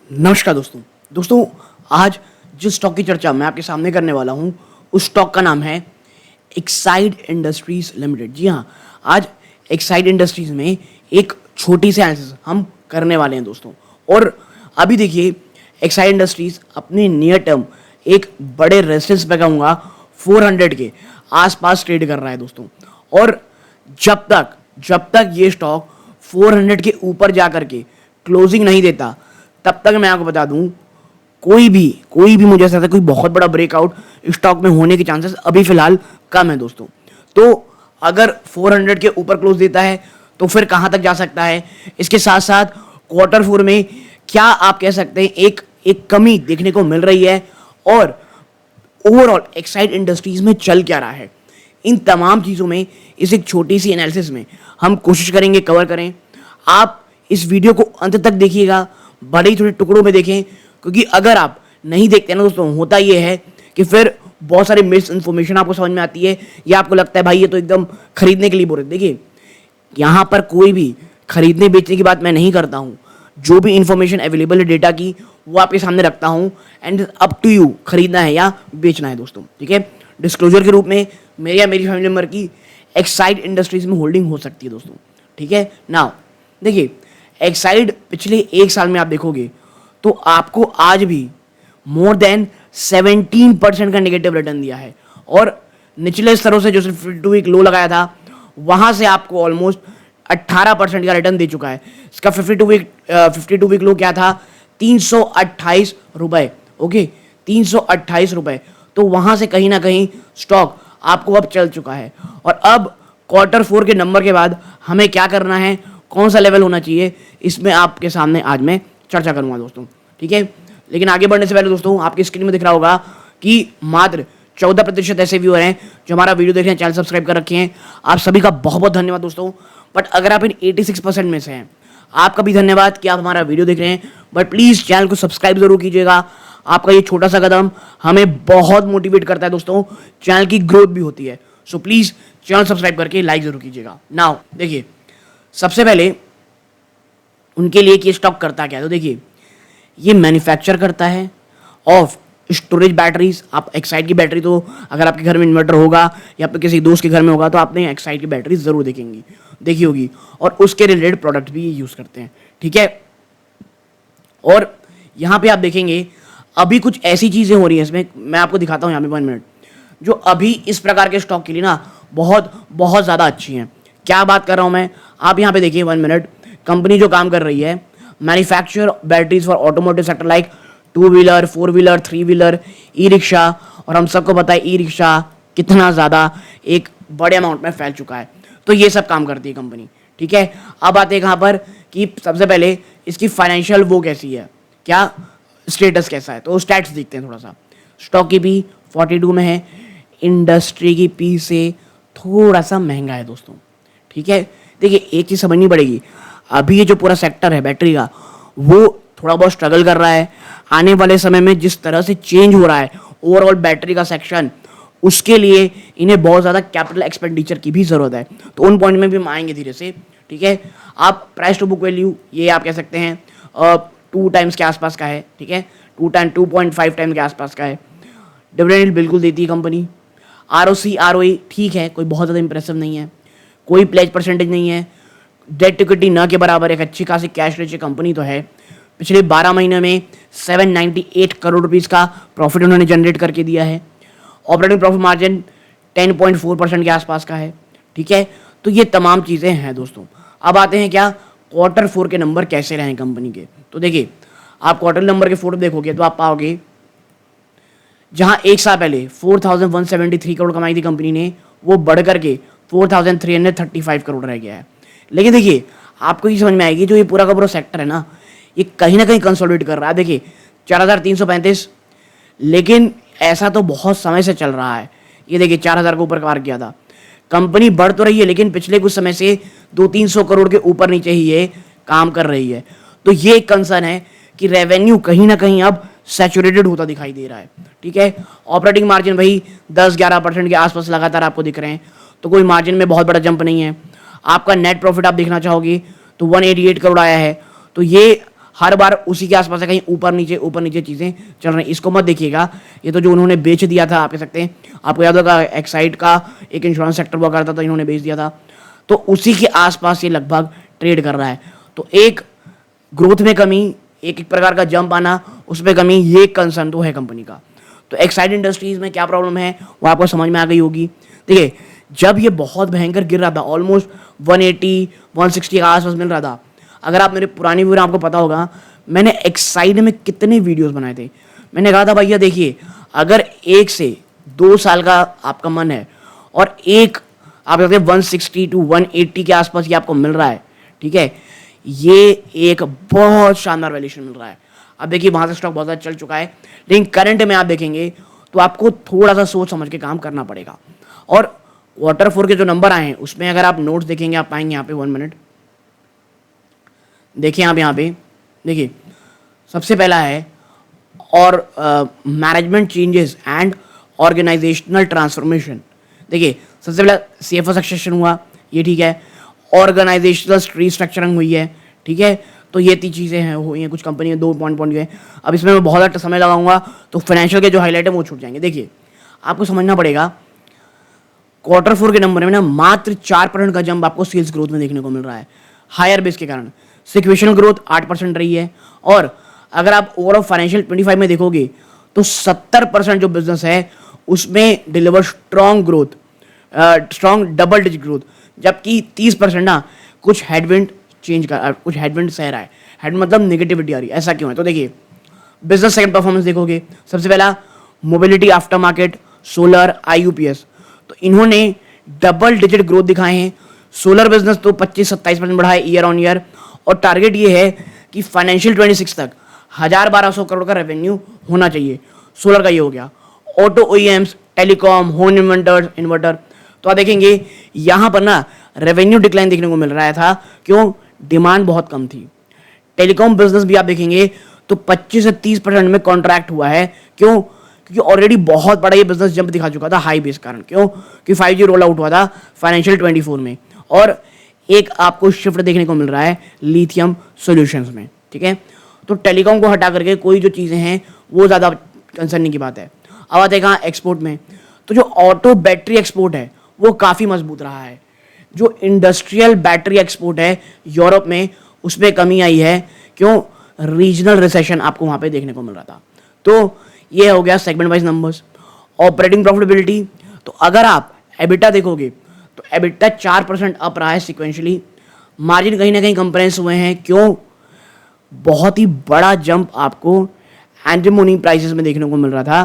नमस्कार दोस्तों आज जिस स्टॉक की चर्चा मैं आपके सामने करने वाला हूं उस स्टॉक का नाम है एक्साइड इंडस्ट्रीज लिमिटेड। जी हाँ, आज एक्साइड इंडस्ट्रीज में एक छोटी सी एनालिसिस हम करने वाले हैं दोस्तों। और अभी देखिए, एक्साइड इंडस्ट्रीज अपने नियर टर्म एक बड़े रेजिस्टेंस पे कहूँगा 400 के आसपास ट्रेड कर रहा है दोस्तों। और जब तक ये स्टॉक 400 के ऊपर जा करके क्लोजिंग नहीं देता, तब तक मैं आपको बता दूं कोई भी मुझे ऐसा लगता है कोई बहुत बड़ा ब्रेकआउट स्टॉक में होने के चांसेस अभी फिलहाल कम है दोस्तों। तो अगर 400 के ऊपर क्लोज देता है तो फिर कहां तक जा सकता है, इसके साथ साथ क्वार्टर 4 में क्या आप कह सकते हैं एक कमी देखने को मिल रही है, और ओवरऑल एक्साइड इंडस्ट्रीज में चल क्या रहा है, इन तमाम चीज़ों में इस एक छोटी सी एनालिसिस में हम कोशिश करेंगे कवर करें। आप इस वीडियो को अंत तक देखिएगा, बड़े ही थोड़े टुकड़ों में देखें, क्योंकि अगर आप नहीं देखते ना दोस्तों, होता ये है कि फिर बहुत सारी मिस इन्फॉर्मेशन आपको समझ में आती है, या आपको लगता है भाई ये तो एकदम खरीदने के लिए बोल रहे। देखिए, यहाँ पर कोई भी खरीदने बेचने की बात मैं नहीं करता हूँ। जो भी इंफॉर्मेशन अवेलेबल है डेटा की, वो आपके सामने रखता हूँ, एंड अप टू यू खरीदना है या बेचना है दोस्तों। ठीक है, डिस्क्लोजर के रूप में मेरे या मेरी फैमिली मेम्बर की एक्साइड इंडस्ट्रीज में होल्डिंग हो सकती है दोस्तों। ठीक है, नाउ देखिए, एक्साइड पिछले एक साल में आप देखोगे तो आपको आज भी मोर देन 17% का नेगेटिव रिटर्न दिया है, और निचले स्तरों से जो 52 वीक लो लगाया था वहां से आपको ऑलमोस्ट 18% का रिटर्न दे चुका है। इसका 52 वीक लो क्या था, 328 रुपए। ओके, 328 रुपए। तो वहां से कहीं ना कहीं स्टॉक आपको अब चल चुका है, और अब क्वार्टर 4 के नंबर के बाद हमें क्या करना है, कौन सा लेवल होना चाहिए, इसमें आपके सामने आज मैं चर्चा करूंगा दोस्तों। ठीक है, लेकिन आगे बढ़ने से पहले दोस्तों, आपकी स्क्रीन में दिख रहा होगा कि मात्र 14% ऐसे व्यूअर हैं जो हमारा वीडियो देख रहे हैं, चैनल सब्सक्राइब कर रखे हैं। आप सभी का बहुत बहुत धन्यवाद दोस्तों। बट अगर आप इन 86% में से हैं, आपका भी धन्यवाद कि आप हमारा वीडियो देख रहे हैं, बट प्लीज़ चैनल को सब्सक्राइब जरूर कीजिएगा। आपका ये छोटा सा कदम हमें बहुत मोटिवेट करता है दोस्तों, चैनल की ग्रोथ भी होती है। सो प्लीज़ चैनल सब्सक्राइब करके लाइक जरूर कीजिएगा। नाउ देखिए, सबसे पहले उनके लिए कि स्टॉक करता क्या है, तो देखिए ये मैन्युफैक्चर करता है ऑफ स्टोरेज बैटरीज। आप एक्साइड की बैटरी, तो अगर आपके घर में इन्वर्टर होगा या फिर किसी दोस्त के घर में होगा तो आपने एक्साइड की बैटरी जरूर देखी होगी, और उसके रिलेटेड प्रोडक्ट भी यूज करते हैं। ठीक है, और यहाँ पे आप देखेंगे अभी कुछ ऐसी चीजें हो रही है, इसमें मैं आपको दिखाता हूँ यहाँ पे 1 मिनट, जो अभी इस प्रकार के स्टॉक के लिए ना बहुत बहुत ज़्यादा अच्छी हैं। क्या बात कर रहा हूँ मैं, आप यहाँ पे देखिए 1 मिनट। कंपनी जो काम कर रही है, manufacture batteries for automotive sector like 2 wheeler, 4 wheeler, 3 wheeler, e rickshaw, और हम सबको पता है ई रिक्शा कितना ज़्यादा एक बड़े अमाउंट में फैल चुका है। तो ये सब काम करती है कंपनी। ठीक है, अब आते हैं कहाँ पर कि सबसे पहले इसकी फाइनेंशियल वो कैसी है, क्या स्टेटस कैसा है, तो स्टैट्स देखते हैं थोड़ा सा। स्टॉक की पी 42 में है, इंडस्ट्री की पी से थोड़ा सा महंगा है दोस्तों। ठीक है, देखिए एक चीज़ समझनी पड़ेगी, अभी ये जो पूरा सेक्टर है बैटरी का, वो थोड़ा बहुत स्ट्रगल कर रहा है। आने वाले समय में जिस तरह से चेंज हो रहा है ओवरऑल बैटरी का सेक्शन, उसके लिए इन्हें बहुत ज़्यादा कैपिटल एक्सपेंडिचर की भी ज़रूरत है। तो उन पॉइंट में भी हम आएंगे धीरे से। ठीक है, आप प्राइस टू बुक वैल्यू ये आप कह सकते हैं 2 टाइम्स के आसपास का है। ठीक है, 2.5 टाइम के आसपास का है। डिविडेंड बिल्कुल देती है कंपनी। ROC ROE ठीक है, कोई बहुत ज़्यादा इंप्रेसिव नहीं है, कोई प्लेज परसेंटेज नहीं है, डेट इक्विटी न के बराबर, एक अच्छी खासी कैश रिच कंपनी तो है। पिछले 12 महीने में 798 करोड़ रुपीस का प्रॉफिट उन्होंने जनरेट करके दिया है। ऑपरेटिंग प्रॉफिट मार्जिन 10.4% के आसपास का है। ठीक है, तो ये तमाम चीज़ें हैं दोस्तों। अब आते हैं क्या क्वार्टर 4 के नंबर कैसे रहे कंपनी के, तो देखिए आप क्वार्टर नंबर के फोटो देखोगे तो आप पाओगे जहां एक साल पहले 4173 करोड़ कमाई थी कंपनी ने, वो बढ़ करके 4335 करोड़ रह गया है। लेकिन देखिए आपको ये समझ में आएगी, जो ये पूरा का पूरा सेक्टर है ना, ये कहीं ना कहीं कंसोलिडेट कर रहा है। देखिए 4335, लेकिन ऐसा तो बहुत समय से चल रहा है। ये देखिए 4000 के ऊपर पार किया था। कंपनी बढ़ तो रही है, लेकिन पिछले कुछ समय से 200-300 करोड़ के ऊपर नीचे ही ये काम कर रही है। तो ये एक कंसर्न है कि रेवेन्यू कहीं ना कहीं अब सैचुरेटेड होता दिखाई दे रहा है। ठीक है, ऑपरेटिंग मार्जिन भाई 10-11% के आसपास लगातार आपको दिख रहे हैं, तो कोई मार्जिन में बहुत बड़ा जंप नहीं है। आपका नेट प्रॉफिट आप देखना चाहोगे तो 188 करोड़ आया है, तो ये हर बार उसी के आसपास है, कहीं ऊपर नीचे चीज़ें चल रही हैं। इसको मत देखिएगा, ये तो जो उन्होंने बेच दिया था, आप कह सकते हैं, आपको याद होगा एक्साइड का एक इंश्योरेंस सेक्टर हुआ करता था, इन्होंने बेच दिया था, तो उसी के आसपास ये लगभग ट्रेड कर रहा है। तो एक ग्रोथ में कमी, एक प्रकार का जंप आना, उसमें कमी, ये कंसर्न तो है कंपनी का। तो एक्साइड इंडस्ट्रीज में क्या प्रॉब्लम है वो आपको समझ में आ गई होगी। देखिए, जब ये बहुत भयंकर गिर रहा था, ऑलमोस्ट 180 160 का आसपास मिल रहा था, अगर आप मेरे पुरानी वीडियो आपको पता होगा, मैंने एक्साइड में कितने वीडियोस बनाए थे। मैंने कहा था भैया देखिए, अगर 1 से 2 साल का आपका मन है और एक आप कहते हैं 160 to 180 के आसपास ये आपको मिल रहा है, ठीक है, ये एक बहुत शानदार वैल्यूएशन मिल रहा है। अब देखिए वहां से स्टॉक बहुत ज़्यादा चल चुका है, लेकिन करंट में आप देखेंगे तो आपको थोड़ा सा सोच समझ के काम करना पड़ेगा। और Q4 के जो नंबर आए हैं उसमें अगर आप नोट्स देखेंगे, आप पाएंगे यहाँ पे 1 मिनट देखिए, आप यहाँ पे देखिए, सबसे पहला है और management changes and organisational transformation. देखिए, सबसे पहला CFO सक्सेशन हुआ, ये ठीक है, ऑर्गेनाइजेशनल रिस्ट्रक्चरिंग हुई है, ठीक है, तो ये 3 चीज़ें हैं हुई हैं कुछ कंपनी में, 2 पॉइंट गए। अब इसमें मैं बहुत ज़्यादा समय लगाऊंगा तो फाइनेंशियल के जो हाईलाइट है वो छूट जाएंगे। देखिए, आपको समझना पड़ेगा, Q4 के नंबर में ना मात्र 4% का जंप आपको सेल्स ग्रोथ में देखने को मिल रहा है, हायर बेस के कारण। सिक्वेशनल ग्रोथ 8% रही है, और अगर आप ओवरऑल फाइनेंशियल 25 में देखोगे तो 70% जो बिजनेस है उसमें deliver strong growth, strong double digit growth, जबकि 30% ना कुछ हेडविंड कुछ हेडविंड सह रहा है। हेडविंड मतलब नेगेटिविटी आ रही है, ऐसा क्यों है? तो देखिए, बिजनेस सेगमेंट परफॉर्मेंस देखोगे, सबसे पहला mobility, after market, solar, IUPS, तो इन्होंने डबल डिजिट ग्रोथ दिखाए हैं। सोलर बिजनेस तो 25-27% बढ़ा है ईयर ऑन ईयर, और टारगेट ये है कि फाइनेंशियल 26 तक 1,000-1,200 करोड़ का रेवेन्यू होना चाहिए। सोलर का ये हो गया। Auto OEMs, telecom, home inverter, तो आप देखेंगे यहाँ पर ना रेवेन्यू डिक्लाइन देखने को मिल रहा था। क्यों? डिमांड बहुत कम थी। टेलीकॉम बिजनेस भी आप देखेंगे तो 25 से 30% में कॉन्ट्रैक्ट हुआ है। क्यों? क्योंकि ऑलरेडी बहुत बड़ा ये बिजनेस जंप दिखा चुका था हाई बेस कारण। क्यों? कि 5G रोल आउट हुआ था फाइनेंशियल 24 में, और एक आपको शिफ्ट देखने को मिल रहा है लिथियम सॉल्यूशंस में, ठीक है। तो टेलीकॉम को हटा करके कोई जो चीज़ें हैं वो ज़्यादा कंसर्निंग की बात है। अब आते हैं कहाँ? एक्सपोर्ट में। तो जो ऑटो बैटरी एक्सपोर्ट है वो काफ़ी मजबूत रहा है। जो इंडस्ट्रियल बैटरी एक्सपोर्ट है यूरोप में, उसमें कमी आई है। क्यों? रीजनल रिसेशन आपको वहाँ पे देखने को मिल रहा था। तो ये हो गया segment wise numbers. Operating profitability, तो अगर आप एबिटा देखोगे तो एबिटा 4% अप रहा है सिक्वेंशली। मार्जिन कहीं ना कहीं कंप्रेस हुए हैं। क्यों? बहुत ही बड़ा जंप आपको एंटीमोनी प्राइसेस में देखने को मिल रहा था।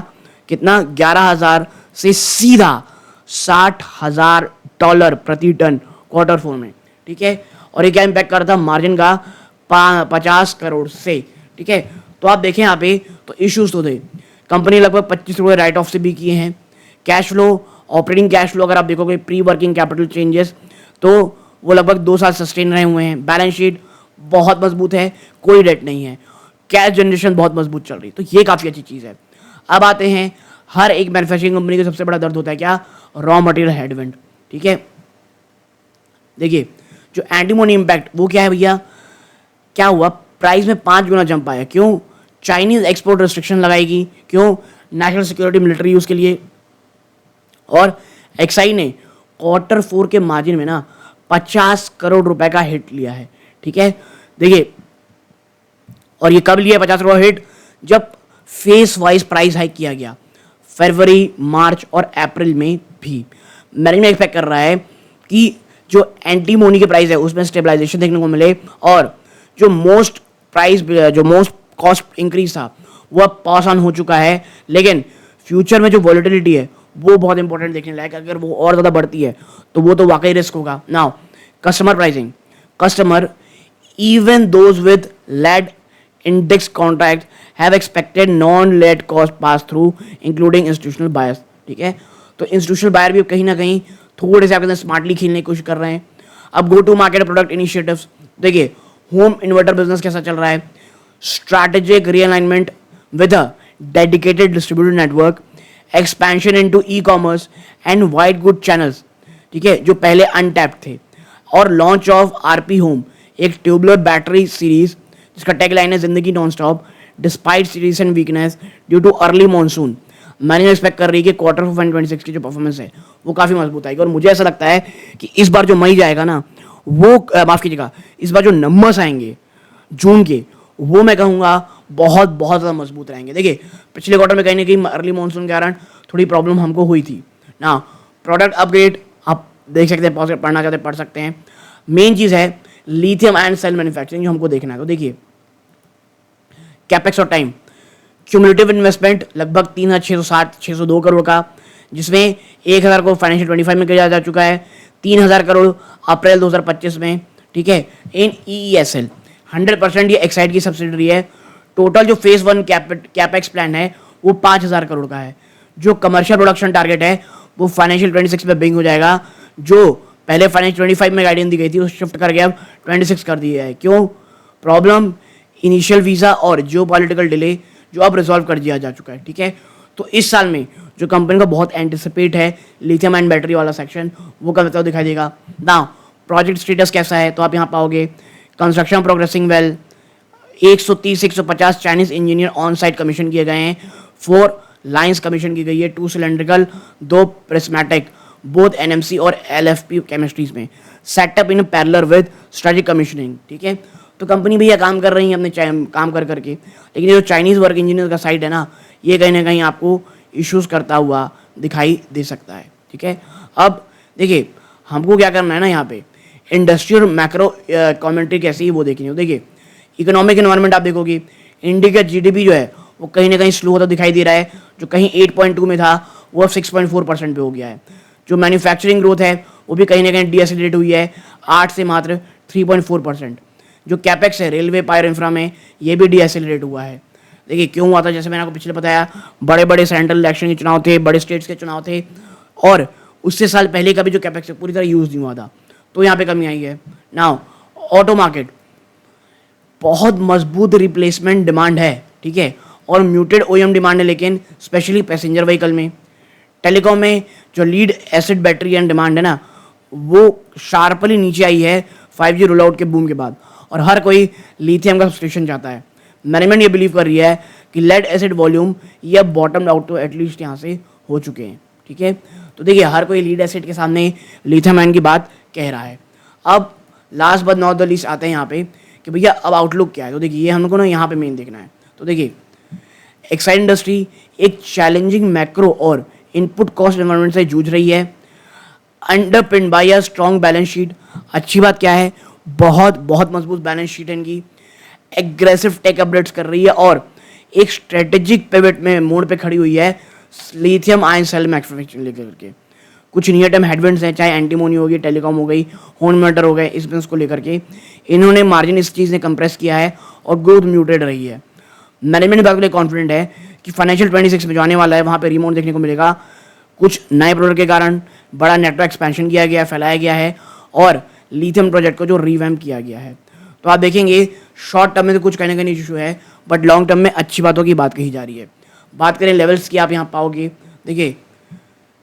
कितना? 11,000 से सीधा $60,000 प्रति टन Q4 में, ठीक है। और ये क्या इम्पैक्ट कर रहा था? मार्जिन का 50 करोड़ से, ठीक है। तो आप देखें यहाँ पे तो इश्यूज तो थे। कंपनी लगभग 25 करोड़ राइट ऑफ से भी किए हैं। Cash flow, operating cash flow अगर आप देखोगे प्री वर्किंग कैपिटल चेंजेस, तो वो लगभग 2 साल सस्टेन रहे हुए हैं। बैलेंस शीट बहुत मजबूत है, कोई डेट नहीं है। कैश जनरेशन बहुत मजबूत चल रही, तो ये काफ़ी अच्छी चीज़ है। अब आते हैं, हर एक मैन्युफैक्चरिंग कंपनी का सबसे बड़ा दर्द होता है क्या? रॉ मटेरियल हेडविंड, ठीक है। देखिए, जो एंटीमोनी इम्पैक्ट वो क्या है भैया? क्या हुआ? प्राइस में 5 गुना जंप आया। क्यों? चाइनीज एक्सपोर्ट रिस्ट्रिक्शन लगाएगी। क्यों? नेशनल सिक्योरिटी, मिलिट्री यूज के लिए। और एक्साई ने Q4 के मार्जिन में ना 50 करोड़ रुपए का हिट लिया है, ठीक है। देखिए, और ये कब लिया 50 करोड़ हिट? जब फेस वाइज प्राइस हाइक किया गया, फरवरी, मार्च और अप्रैल में भी। मैनेजमेंट एक्सपेक्ट कर रहा है कि जो एंटीमोनी के प्राइस है उसमें स्टेबलाइजेशन देखने को मिले, और जो मोस्ट कॉस्ट इंक्रीज था वो अब पास ऑन हो चुका है। लेकिन फ्यूचर में जो वॉलेटिलिटी है वो बहुत इंपॉर्टेंट देखने लायक। अगर वो और ज़्यादा बढ़ती है तो वो तो वाकई रिस्क होगा। Now customer pricing, customer even those with lead index contract have expected non lead cost pass through including institutional buyers, ठीक है। तो इंस्टीट्यूशनल बायर भी कहीं ना कहीं थोड़े से आपके स्मार्टली खेलने की कोशिश कर रहे हैं। अब go to market product initiatives, देखिए होम इन्वर्टर बिजनेस कैसा चल रहा है? Strategic realignment with a dedicated distributor network, expansion into e-commerce and white good channels, ठीक है, जो पहले अनटैप्ड थे, और लॉन्च ऑफ RP होम, एक ट्यूबुलर बैटरी सीरीज इसका टैग लाइन है जिंदगी non stop despite recent weakness due to early monsoon. मैंने एक्सपेक्ट कर रही है कि क्वार्टर 2026 की जो परफॉर्मेंस है वो काफ़ी मजबूत आएगी, और मुझे ऐसा लगता है कि इस बार जो मई जाएगा ना, वो माफ़ कीजिएगा, इस बार जो नंबर्स आएंगे जून के, वो मैं कहूँगा बहुत बहुत ज़्यादा मजबूत रहेंगे। देखिए पिछले क्वार्टर में कहीं ना कहीं अर्ली मानसून के कारण थोड़ी प्रॉब्लम हमको हुई थी ना। प्रोडक्ट अपग्रेड आप देख सकते हैं, पढ़ना चाहते पढ़ सकते हैं। मेन चीज़ है लिथियम आयन सेल मैन्युफैक्चरिंग जो हमको देखना है। तो देखिए कैपेक्स और टाइम, क्यूमुलेटिव इन्वेस्टमेंट लगभग 3,602 करोड़ का, जिसमें 1,000 करोड़ फाइनेंशियल 25 में किया जा चुका है, 3,000 करोड़ अप्रैल 2025 में, ठीक है, इन EESL 100% ये एक्साइड की सब्सिडरी है। टोटल जो फेज 1 कैपेक्स प्लान है वो 5,000 करोड़ का है। जो कमर्शियल प्रोडक्शन टारगेट है वो फाइनेंशियल 26 में बिंग हो जाएगा। जो पहले फाइनेंशियल 25 में गाइडेंस दी गई थी उस शिफ्ट करके अब 26 कर दिया है। क्यों? प्रॉब्लम इनिशियल वीज़ा और जियो पॉलिटिकल डिले जो अब रिजॉल्व कर दिया जा चुका है, ठीक है। तो इस साल में जो कंपनी का बहुत एंटिसिपेट है लिथियम आयन बैटरी वाला सेक्शन, वो कब तक दिखाई देगा ना। प्रोजेक्ट स्टेटस कैसा है तो आप यहाँ पाओगे कंस्ट्रक्शन प्रोग्रेसिंग वेल, 130 से 150 Chinese engineer on site commission किए गए हैं, 4 लाइंस कमीशन की गई है, 2 सिलेंड्रिकल, 2 प्रिस्मेटिक, बोथ NMC और LFP केमिस्ट्रीज में, setup in parallel with strategic commissioning, ठीक है। तो कंपनी भैया काम कर रही है अपने काम कर करके, लेकिन ये जो चाइनीज़ वर्क इंजीनियर का साइट है ना, ये कहीं ना कहीं आपको इश्यूज करता हुआ दिखाई दे सकता है, ठीक है। अब देखिए हमको क्या करना है ना, यहाँ पे इंडस्ट्रियल मैक्रो कमेंट्री कैसी है वो देखनी है। देखिए इकोनॉमिक एनवायरनमेंट आप देखोगे, इंडिया का GDP जो है वो कहीं ना कहीं स्लो होता दिखाई दे रहा है। जो कहीं 8.2 में था वो अब 6.4% पे हो गया है। जो मैन्युफैक्चरिंग ग्रोथ है वो भी कहीं ना कहीं डीएसिलेट हुई है, 8 से मात्र 3.4%। जो कैपेक्स है रेलवे पावर इंफ्रा में, ये भी डीएसिलेट हुआ है। देखिए क्यों हुआ था, जैसे मैंने आपको पिछले बताया, बड़े बड़े सेंट्रल इलेक्शन के चुनाव थे, बड़े स्टेट्स के चुनाव थे, और उससे साल पहले का भी जो कैपेक्स है पूरी तरह यूज़ नहीं हुआ था, तो यहाँ पे कमी आई है। नाउ ऑटो मार्केट बहुत मजबूत रिप्लेसमेंट डिमांड है, ठीक है, और म्यूटेड OEM डिमांड है, लेकिन स्पेशली पैसेंजर व्हीकल में। टेलीकॉम में जो lead acid battery and demand है ना, वो शार्पली नीचे आई है 5G रोल आउट के बूम के बाद, और हर कोई लिथियम का सब्सटीट्यूशन चाहता है। मैनेजमेंट ये बिलीव कर रही है कि लेड एसिड वॉल्यूम ये अब बॉटम आउट तो एटलीस्ट यहाँ से हो चुके हैं, ठीक है। तो देखिए हर कोई लीड एसिड के सामने लिथियम आयन की बात कह रहा है। अब last but not the least आते हैं यहाँ पे कि भैया अब आउटलुक क्या है। तो देखिए ये हमको ना यहाँ पे मेन देखना है। तो देखिए एक्साइड इंडस्ट्री एक चैलेंजिंग मैक्रो और इनपुट कॉस्ट एनवायरनमेंट से जूझ रही है, underpin by a strong balance sheet. अच्छी बात क्या है, बहुत बहुत मजबूत बैलेंस शीट है इनकी, एग्रेसिव टेक अपडेट्स कर रही है, और एक स्ट्रेटेजिक पिवट में मोड़ पे खड़ी हुई है लिथियम आयन सेल मैन्युफैक्चरिंग लेकर के। कुछ नियर टर्म हेडविंड्स हैं, चाहे एंटीमोनी हो गई, टेलीकॉम हो गई, होम मोटर हो गए, इस बिजनेस को लेकर के इन्होंने मार्जिन इस चीज़ ने कंप्रेस किया है और ग्रोथ म्यूटेड रही है। मैनेजमेंट बात के लिए कॉन्फिडेंट है कि फाइनेंशियल 26 में जो आने वाला है वहाँ पे रिमोट देखने को मिलेगा। कुछ नए प्रोडक्ट के कारण बड़ा नेटवर्क एक्सपेंशन किया गया, फैलाया गया है, और लिथियम प्रोजेक्ट को जो रिवैम्प किया गया है। तो आप देखेंगे शॉर्ट टर्म में तो कुछ कहने का नहीं इशू है, बट लॉन्ग टर्म में अच्छी बातों की बात कही जा रही है। बात करें लेवल्स की, आप यहाँ पाओगे, देखिए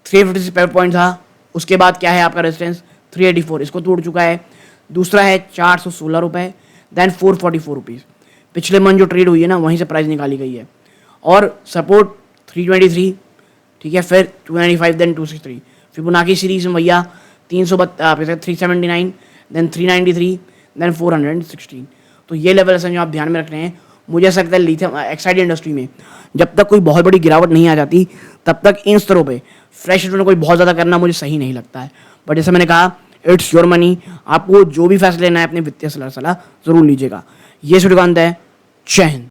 356 पॉइंट था, उसके बाद क्या है आपका रेजिस्टेंस 384, इसको तोड़ चुका है। दूसरा है 416 रुपये, देन 444 रुपीज़। पिछले मंथ जो ट्रेड हुई है ना, वहीं से प्राइस निकाली गई है, और सपोर्ट 323, ठीक है, फिर 295, देन 263। फिबोनाची सीरीज में भैया 379, देन 393, देन 416। तो ये लेवल है जो आप ध्यान में रख रहे हैं। मुझे ऐसा लगता है लिथियम एक्साइड इंडस्ट्री में जब तक कोई बहुत बड़ी गिरावट नहीं आ जाती, तब तक इन स्तरों पे फ्रेश में कोई बहुत ज़्यादा करना मुझे सही नहीं लगता है। बट जैसे मैंने कहा, इट्स योर मनी, आपको जो भी फैसला लेना है अपने वित्तीय सलाह ज़रूर लीजिएगा। ये सूर्यकांत है, जय हिंद।